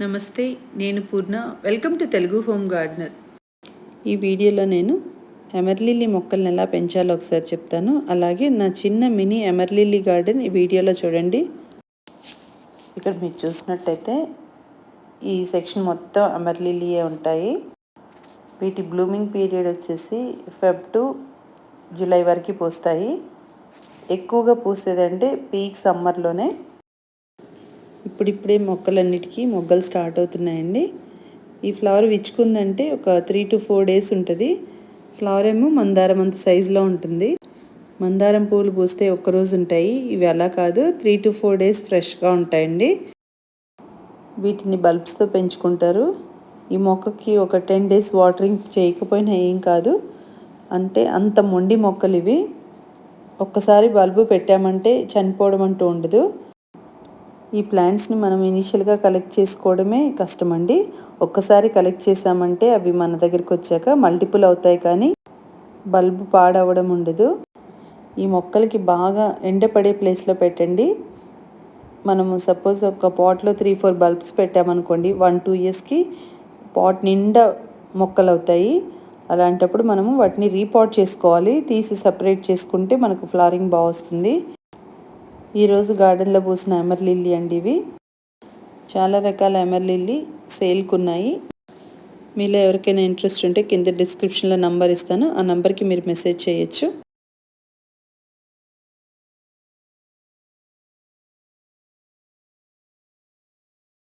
నమస్తే, నేను Purna. Welcome to Telugu home gardener. ఈ వీడియోలో నేను ఎమర్లిల్లీ మొక్కల్ని ఎలా పెంచాలో ఒకసారి చెప్తాను. అలాగే నా చిన్న మినీ ఎమర్లిల్లీ గార్డెన్ ఈ వీడియోలో చూడండి. ఇక్కడ మీరు చూసినట్టయితే ఈ సెక్షన్ మొత్తం ఎమర్లిల్లీయే ఉంటాయి. వీటి బ్లూమింగ్ పీరియడ్ వచ్చేసి ఫెబ్ టు జూలై వరకు పూస్తాయి. ఎక్కువగా పూసేదంటే పీక్ సమ్మర్లోనే. ఇప్పుడిప్పుడే మొక్కలన్నిటికీ మొగ్గలు స్టార్ట్ అవుతున్నాయండి. ఈ ఫ్లవర్ విచ్చుకుందంటే ఒక 3 to 4 days ఉంటుంది. ఫ్లవర్ ఏమో మందారం అంత సైజులో ఉంటుంది. మందారం పూలు పూస్తే ఒక్కరోజు ఉంటాయి, ఇవి అలా కాదు, 3 to 4 days ఫ్రెష్గా ఉంటాయండి. వీటిని బల్బ్స్తో పెంచుకుంటారు. ఈ మొక్కకి ఒక 10 days వాటరింగ్ చేయకపోయినా ఏం కాదు, అంటే అంత మొండి మొక్కలు ఇవి. ఒక్కసారి బల్బు పెట్టామంటే చనిపోవడం అంటూ ఉండదు. ఈ ప్లాంట్స్ని మనం ఇనీషియల్గా కలెక్ట్ చేసుకోవడమే కష్టమండి. ఒక్కసారి కలెక్ట్ చేసామంటే అవి మన దగ్గరికి వచ్చాక మల్టిపుల్ అవుతాయి, కానీ బల్బు పాడవడం ఉండదు. ఈ మొక్కలకి బాగా ఎండపడే ప్లేస్లో పెట్టండి. మనము సపోజ్ ఒక పాట్లో 3-4 బల్బ్స్ పెట్టామనుకోండి, 1-2 yearsకి పాట్ నిండా మొక్కలు అవుతాయి. అలాంటప్పుడు మనము వాటిని రీపాట్ చేసుకోవాలి. తీసి సపరేట్ చేసుకుంటే మనకు ఫ్లవరింగ్ బాగా వస్తుంది. ఈరోజు గార్డెన్లో పూసిన ఎమర్లిల్లీ అండి ఇవి. చాలా రకాల ఎమర్లిల్లీ సేల్కి ఉన్నాయి. మీలో ఎవరికైనా ఇంట్రెస్ట్ ఉంటే కింద డిస్క్రిప్షన్లో నంబర్ ఇస్తాను, ఆ నంబర్కి మీరు మెసేజ్ చేయొచ్చు.